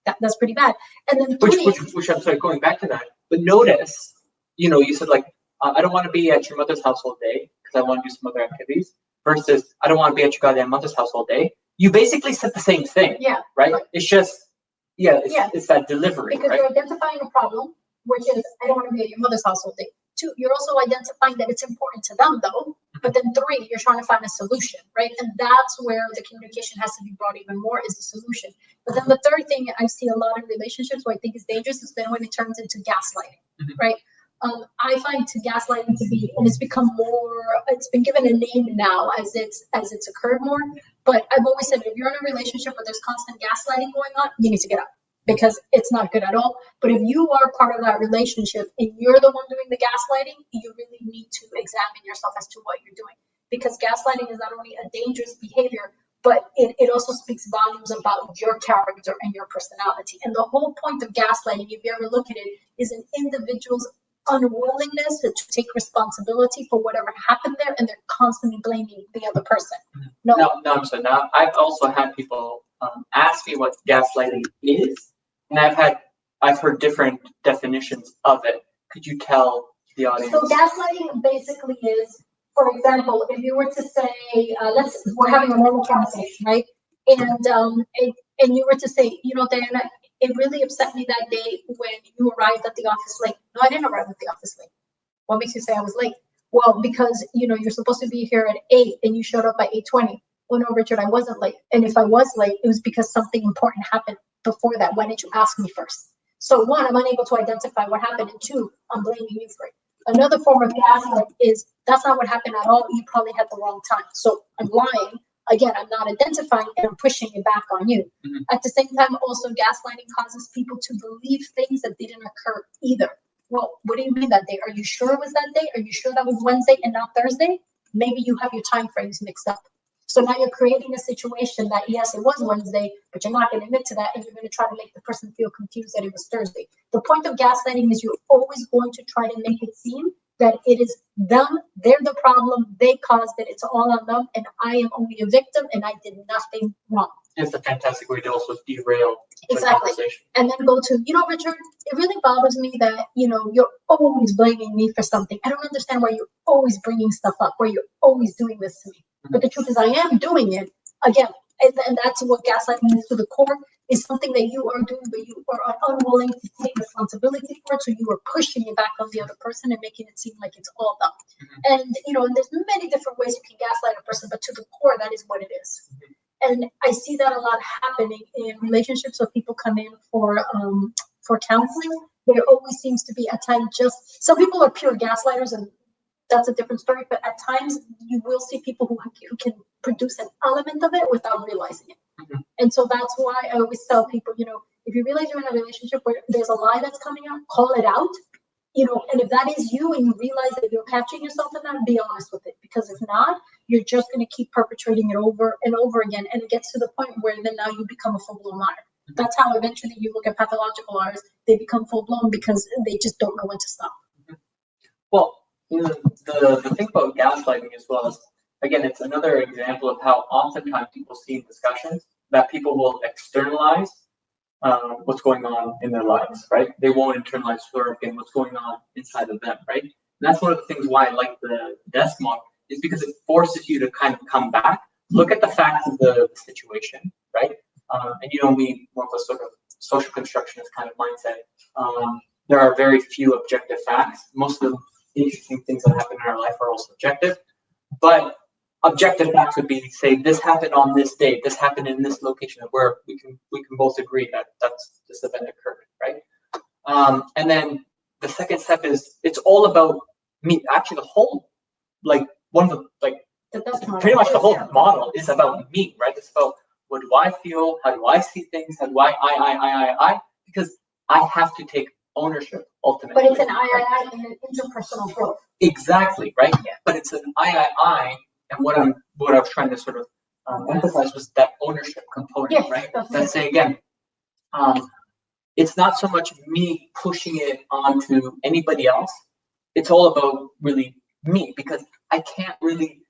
that's pretty bad. And then which I'm sorry, going back to that, but notice, you know, you said like, I don't want to be at your mother's house all day because I want to do some other activities versus I don't want to be at your goddamn mother's house all day. You basically said the same thing. Yeah. Right? It's just, it's that delivery, because right? you're identifying a problem, which is I don't want to be at your mother's house all day. 2, you're also identifying that it's important to them though. But then 3, you're trying to find a solution, right? And that's where the communication has to be brought even more is the solution. But then the third thing I see a lot in relationships where I think is dangerous is then when it turns into gaslighting, right? I find gaslighting to be, and it's become more, it's been given a name now as it's occurred more. But I've always said, if you're in a relationship where there's constant gaslighting going on, you need to get out because it's not good at all. But if you are part of that relationship and you're the one doing the gaslighting, you really need to examine yourself as to what you're doing. Because gaslighting is not only a dangerous behavior, but it also speaks volumes about your character and your personality. And the whole point of gaslighting, if you ever look at it, is an individual's unwillingness to take responsibility for whatever happened there, and they're constantly blaming the other person. No, I'm sorry. Now, I've also had people ask me what gaslighting is, and I've heard different definitions of it. Could you tell the audience? So gaslighting basically is, for example, if you were to say, we're having a normal conversation, right? And you were to say, you know, Dayana, it really upset me that day when you arrived at the office late. No, I didn't arrive at the office late. What makes you say I was late? Well, because, you know, you're supposed to be here at 8 and you showed up at 8:20. Well, no, Richard, I wasn't late. And if I was late, it was because something important happened before that. Why didn't you ask me first? So 1, I'm unable to identify what happened. And 2, I'm blaming you for it. Another form of gaslighting is that's not what happened at all. You probably had the wrong time. So I'm lying. Again, I'm not identifying and I'm pushing it back on you. At the same time, also gaslighting causes people to believe things that didn't occur either. Well, what do you mean that day? Are you sure it was that day? Are you sure that was Wednesday and not Thursday? Maybe you have your time frames mixed up. So now you're creating a situation that, yes, it was Wednesday, but you're not going to admit to that, and you're going to try to make the person feel confused that it was Thursday. The point of gaslighting is you're always going to try to make it seem that it is them, they're the problem, they caused it, it's all on them, and I am only a victim, and I did nothing wrong. It's a fantastic way to also derail the conversation. And then go to, you know, Richard, it really bothers me that, you know, you're always blaming me for something. I don't understand why you're always bringing stuff up, why you're always doing this to me. But the truth is I am doing it. Again, and that's what gaslighting is to the core, is something that you are doing, but you are unwilling to take responsibility for it. So you are pushing it back on the other person and making it seem like it's all them. And, you know, and there's many different ways you can gaslight a person, but to the core, that is what it is. And I see that a lot happening in relationships. So people come in for counseling. There always seems to be at times just, some people are pure gaslighters, and that's a different story. But at times you will see people who can produce an element of it without realizing it. And so that's why I always tell people, you know, if you realize you're in a relationship where there's a lie that's coming out, call it out. You know, and if that is you and you realize that you're catching yourself in that, be honest with it. Because if not, you're just going to keep perpetrating it over and over again. And it gets to the point where then now you become a full-blown liar. That's how eventually you look at pathological liars. They become full-blown because they just don't know when to stop. Well, the thing about gaslighting as well is, again, it's another example of how oftentimes people see in discussions that people will externalize what's going on in their lives, right? They won't internalize what's going on inside of them, right? And that's one of the things why I like the desk model, is because it forces you to kind of come back, look at the facts of the situation, right? And you don't need more of a sort of social constructionist kind of mindset. There are very few objective facts. Most of the interesting things that happen in our life are all subjective, but objective facts would be, say, this happened on this date, this happened in this location, where we can both agree that this event occurred, right? And then the second step is, it's all about me. Actually, the whole, like, one of the, like, pretty much the whole model is about me, right? It's about, what do I feel? How do I see things? How do I? Because I have to take ownership ultimately. But it's an I and an interpersonal growth. Exactly, right? Yeah. But it's an I, and what I was trying to sort of emphasize was that ownership component, yes, right? Let's say again, it's not so much me pushing it onto anybody else. It's all about really me, because I can't really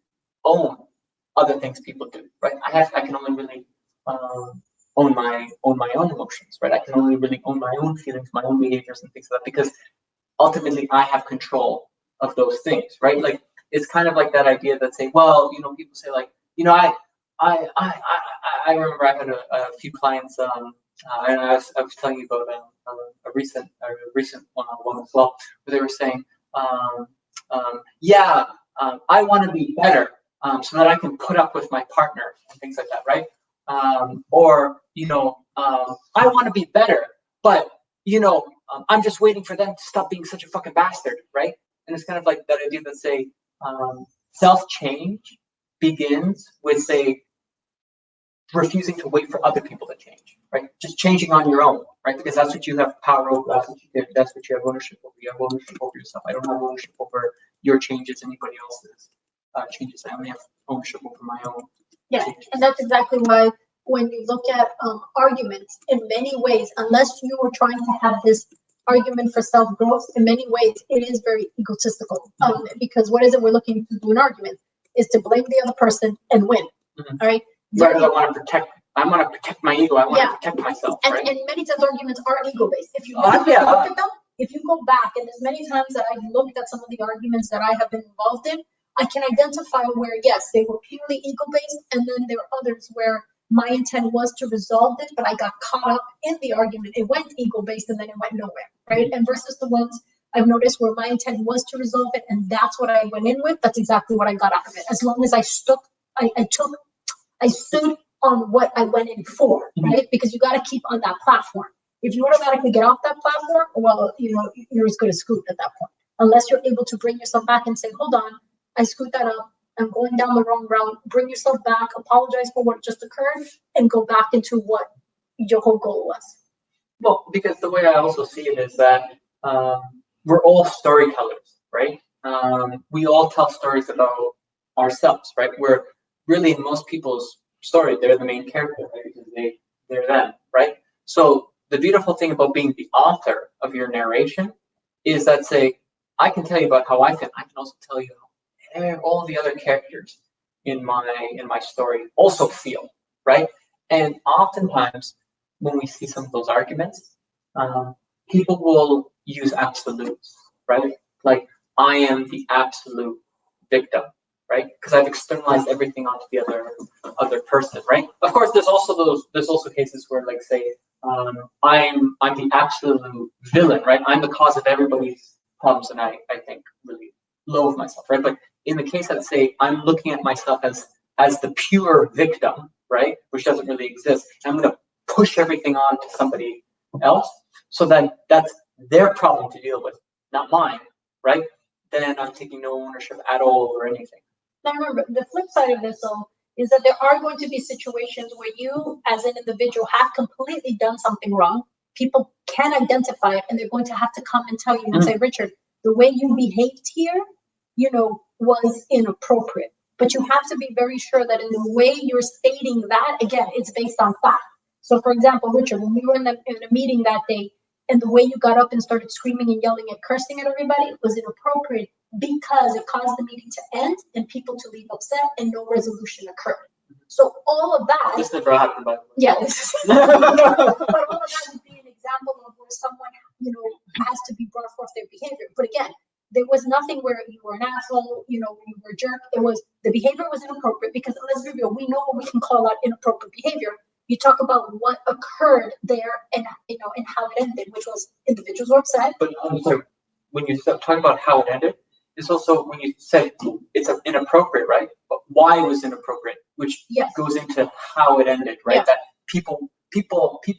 own other things people do, right? I can only really own my own emotions, right? I can only really own my own feelings, my own behaviors and things like that, because ultimately I have control of those things, right? Like, it's kind of like that idea that say, well, people say like, I remember I had a few clients, and I was telling you about a recent one-on-one as well, where they were saying, I want to be better, so that I can put up with my partner and things like that, right? I want to be better, but I'm just waiting for them to stop being such a fucking bastard, right? And it's kind of like that idea that say, self-change begins with, say, refusing to wait for other people to change, right? Just changing on your own, right? Because that's what you have power over. That's what you have ownership over. You have ownership over yourself. I don't have ownership over your changes, anybody else's changes. I only have ownership over my own. Yeah, changes. and that's exactly why when you look at arguments, in many ways, unless you are trying to have this argument for self-growth, in many ways, it is very egotistical. Because what is it we're looking to do in arguments? Is to blame the other person and win. Mm-hmm. All right? Right, I want to protect my ego. I want to protect myself. Right? And many times arguments are ego-based. If you look at them, if you go back, and there's many times that I've looked at some of the arguments that I have been involved in, I can identify where, yes, they were purely ego-based, and then there are others where my intent was to resolve it, but I got caught up in the argument. It went ego-based, and then it went nowhere, right? And versus the ones I've noticed where my intent was to resolve it, and that's what I went in with, that's exactly what I got out of it. As long as I stood on what I went in for, right? Because you got to keep on that platform. If you automatically get off that platform, well, you're as good as screwed at that point. Unless you're able to bring yourself back and say, hold on, I screwed that up. I'm going down the wrong route. Bring yourself back, apologize for what just occurred, and go back into what your whole goal was. Well, because the way I also see it is that we're all storytellers, right? We all tell stories about ourselves, right? We're really, in most people's story, they're the main character, right? Because they're them, right? So the beautiful thing about being the author of your narration is that, say, I can tell you about how I feel. I can also tell you how all the other characters in my story also feel, right? And oftentimes when we see some of those arguments, people will use absolutes, right? Like, I am the absolute victim, right? Because I've externalized everything onto the other person, right? Of course, there's also cases where, like, say, I'm the absolute villain, right? I'm the cause of everybody's problems, and I think really loathe myself, right? But in the case that, say, I'm looking at myself as the pure victim, right, which doesn't really exist, I'm going to push everything on to somebody else, so that that's their problem to deal with, not mine, right? Then I'm taking no ownership at all over anything. Now remember, the flip side of this, though, is that there are going to be situations where you, as an individual, have completely done something wrong. People can identify it, and they're going to have to come and tell you and say, Richard, the way you behaved here, was inappropriate. But you have to be very sure that in the way you're stating that, again, it's based on fact. So, for example, Richard, when we were in a meeting that day, and the way you got up and started screaming and yelling and cursing at everybody was inappropriate, because it caused the meeting to end and people to leave upset and no resolution occurred. So all of that. This never happened, by the way. Yeah, this is. But all of that would be an example of where someone, has to be brought forth their behavior. But again, there was nothing where you were an asshole, you were a jerk. It was, the behavior was inappropriate, because let's be real, we know what we can call out inappropriate behavior. You talk about what occurred there and and how it ended, which was individuals were upset. But sorry, when you talk about how it ended, it's also when you said it's inappropriate, right? But why it was inappropriate, which goes into how it ended, right? Yeah. That people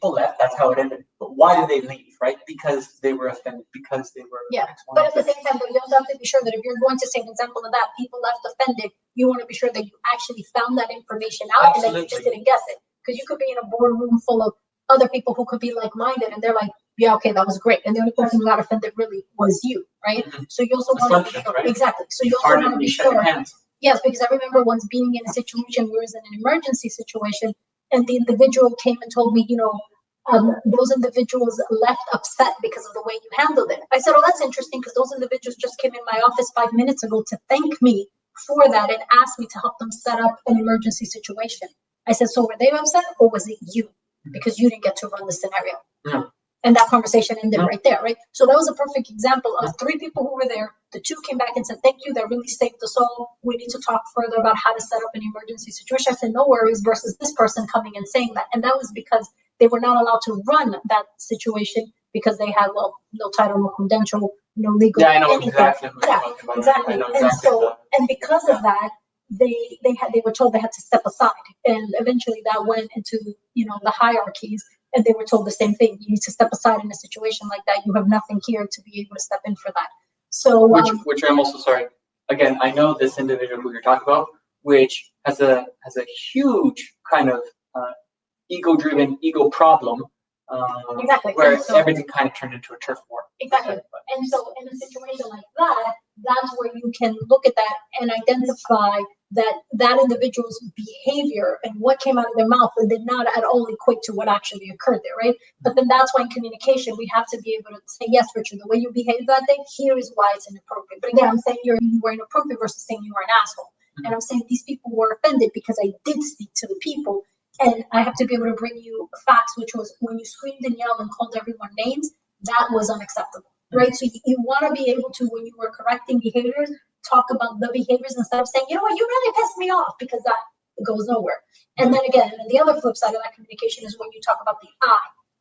left. That's how it ended. But why did they leave, right? Because they were offended. Because they were. Yeah. But at the same time, you also have to be sure that if you're going to say an example of that, people left offended, you want to be sure that you actually found that information out. Absolutely. And then you just didn't guess it. Because you could be in a boardroom full of other people who could be like-minded, and they're like, yeah, okay, that was great. And the only person who got offended really was you, right? Mm-hmm. So you also want to be sure. Right? Exactly. So you also want to be sure. Yes, because I remember once being in a situation where it was in an emergency situation, and the individual came and told me, those individuals left upset because of the way you handled it. I said, oh, that's interesting because those individuals just came in my office 5 minutes ago to thank me for that and asked me to help them set up an emergency situation. I said, so were they upset or was it you? Because you didn't get to run the scenario. Yeah. And that conversation ended right there, right? So that was a perfect example of 3 people who were there. The 2 came back and said, thank you, that really saved us all. We need to talk further about how to set up an emergency situation. I said, no worries, versus this person coming and saying that. And that was because they were not allowed to run that situation because they had, well, no title, no credential, no legal. Yeah, I know anything. exactly what you're Yeah, talking about. exactly. I know And exactly so, and because of that, they were told they had to step aside, and eventually that went into, you know, the hierarchies, and they were told the same thing. You need to step aside in a situation like that. You have nothing here to be able to step in for that. So, which I'm also sorry. Again, I know this individual who you're talking about, which has a huge kind of ego-driven ego problem. Exactly. Where So, everything kind of turned into a turf war. Exactly. And so in a situation like that, that's where you can look at that and identify that individual's behavior and what came out of their mouth did not at all equate to what actually occurred there, right? But then that's why in communication, we have to be able to say, yes, Richard, the way you behaved that day, here is why it's inappropriate. But again, I'm saying you were inappropriate versus saying you were an asshole. And I'm saying these people were offended because I did speak to the people. And I have to be able to bring you facts, which was when you screamed and yelled and called everyone names, that was unacceptable, right? So you want to be able to, when you were correcting behaviors, talk about the behaviors instead of saying, you know what, you really pissed me off, because that goes nowhere. And then again, and the other flip side of that communication is when you talk about the I.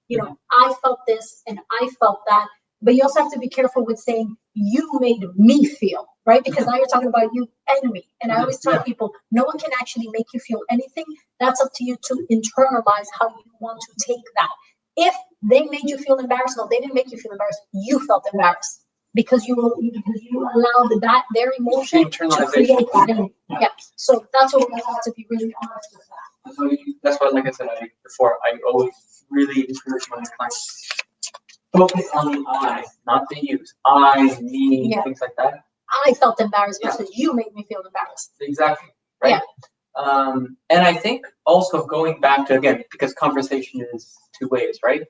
You know, I felt this and I felt that, but you also have to be careful with saying you made me feel, right? Because now you're talking about you and me. And I always tell people, no one can actually make you feel anything. That's up to you to internalize how you want to take that. If they made you feel embarrassed, no, they didn't make you feel embarrassed. You felt embarrassed because you allowed that their emotion to create that. Yeah. So that's what we have to be really honest with that. So that's why, like I said before, I always really encourage my clients, focus on the I, not the yous. I, me, things like that. I felt embarrassed versus you made me feel embarrassed. Exactly. Right. Yeah. And I think also going back to, again, because conversation is 2 ways, right?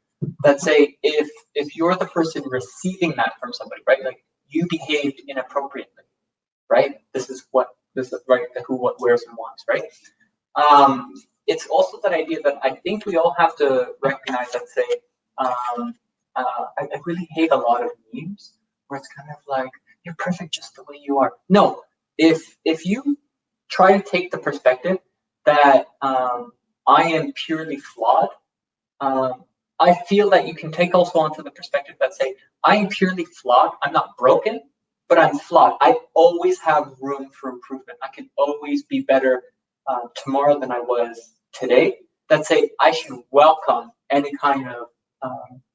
Let's say if you're the person receiving that from somebody, right? Like you behaved inappropriately, right? This is right, the who, what, where's, and wants, right? It's also that idea that I think we all have to recognize that, say, I really hate a lot of memes where it's kind of like, you're perfect just the way you are. No, if you try to take the perspective that I am purely flawed, I feel that you can take also onto the perspective that say, I am purely flawed, I'm not broken, but I'm flawed. I always have room for improvement. I can always be better tomorrow than I was today. That say, I should welcome any kind of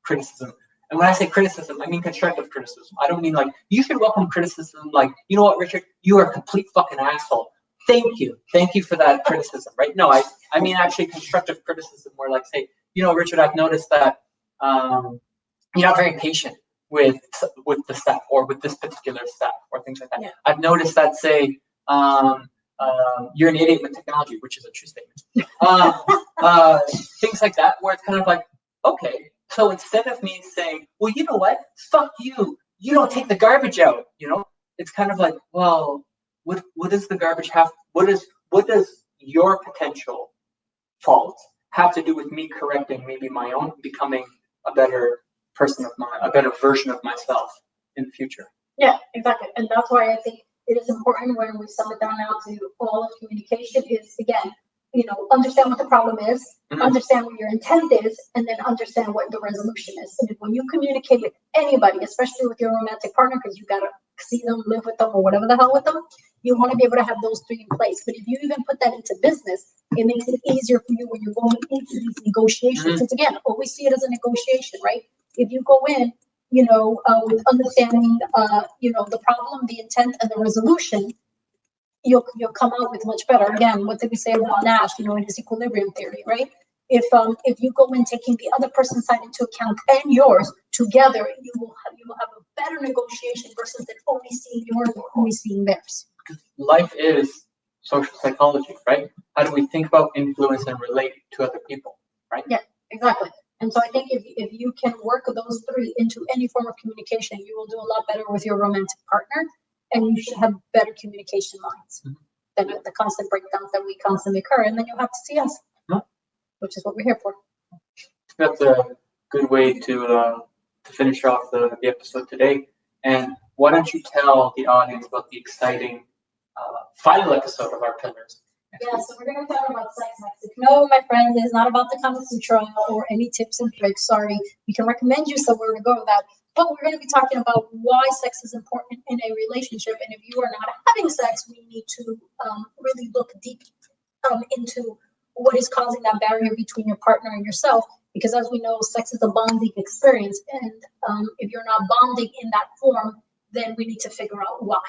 criticism. And when I say criticism, I mean constructive criticism. I don't mean like, you should welcome criticism like, you know what, Richard, you are a complete fucking asshole. Thank you for that criticism, right? No, I mean actually constructive criticism where like say, you know, Richard, I've noticed that you're not very patient with the staff or with this particular staff or things like that. Yeah. I've noticed that say, you're an idiot with technology, which is a true statement. Things like that where it's kind of like, okay, so instead of me saying, well, you know what, fuck you, you don't take the garbage out, you know, it's kind of like, well, what does the garbage have? What does your potential fault have to do with me correcting maybe my own, becoming a better person a better version of myself in the future? Yeah, exactly. And that's why I think it is important when we sum it down now to all of communication is, again, you know, understand what the problem is, understand what your intent is, and then understand what the resolution is. And when you communicate with anybody, especially with your romantic partner, because you got to see them, live with them, or whatever the hell with them, you want to be able to have those 3 in place. But if you even put that into business, it makes it easier for you when you're going into these negotiations. Because again, always see it as a negotiation, right? If you go in, you know, with understanding, you know, the problem, the intent, and the resolution, you'll come out with much better. Again, what did we say about Nash, you know, in his equilibrium theory, right? If you go in taking the other person's side into account and yours together, you will have a better negotiation versus than only seeing yours or only seeing theirs. Life is social psychology, right? How do we think about, influence, and relate to other people, right? Yeah, exactly. And so I think if you can work those three into any form of communication, you will do a lot better with your romantic partner, and you should have better communication lines than the constant breakdowns that we constantly occur. And then you'll have to see us, which is what we're here for. That's a good way to finish off the episode today. And why don't you tell the audience about the exciting final episode of our pillars? Yeah, so we're going to talk about sex next. No, my friend, it's not about the Kama Sutra or any tips and tricks. Sorry, we can recommend you somewhere to go with that. But we're going to be talking about why sex is important in a relationship. And if you are not having sex, we need to really look deep into what is causing that barrier between your partner and yourself. Because as we know, sex is a bonding experience. And if you're not bonding in that form, then we need to figure out why.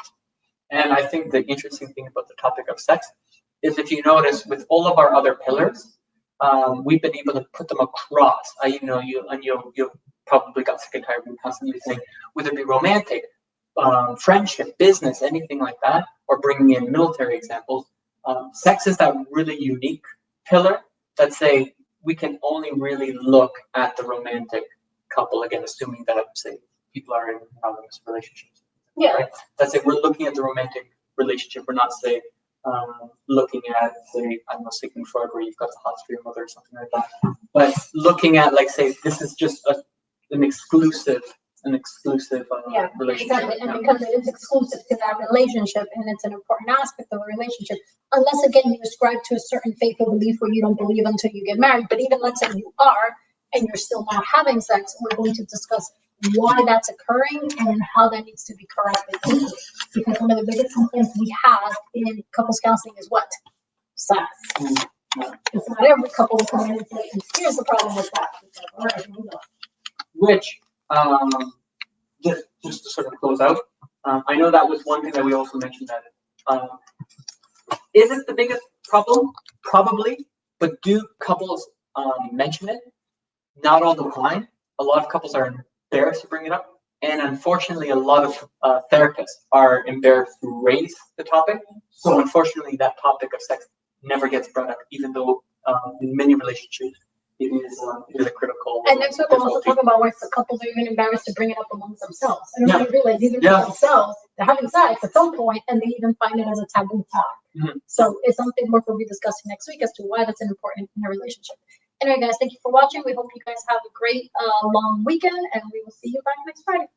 And I think the interesting thing about the topic of sex is, if you notice, with all of our other pillars, we've been able to put them across. You probably got sick and tired of me constantly saying, whether it be romantic, friendship, business, anything like that, or bringing in military examples. Sex is that really unique pillar that say we can only really look at the romantic couple, again, assuming that, say, people are in monogamous relationships. Yeah. Right? That's it. We're looking at the romantic relationship. We're not, say, looking at, say, I don't know, Sigmund Freud, where you've got the house for your mother or something like that. But looking at, like, say, this is just an exclusive relationship. Exactly. And because it is exclusive to that relationship, and it's an important aspect of a relationship, unless, again, you ascribe to a certain faith or belief where you don't believe until you get married. But even let's say you are, and you're still not having sex, we're going to discuss why that's occurring and how that needs to be corrected. Because one of the biggest complaints we have in couples counseling is what? Sex. It's not every couple will come in and say, here's the problem with that. It's like, all right, here we go. Which, just to sort of close out, I know that was one thing that we also mentioned, that is it the biggest problem? Probably, but do couples mention it? Not all the time. A lot of couples are embarrassed to bring it up, and unfortunately, a lot of therapists are embarrassed to raise the topic. So unfortunately, that topic of sex never gets brought up, even though in many relationships it is a critical. And next week we'll also talk about why the couples are even embarrassed to bring it up amongst themselves. And when you realize even themselves, they're having sex at some point, and they even find it as a taboo talk. So it's something we'll be discussing next week as to why that's important in a relationship. Anyway, guys, thank you for watching. We hope you guys have a great long weekend, and we will see you back next Friday.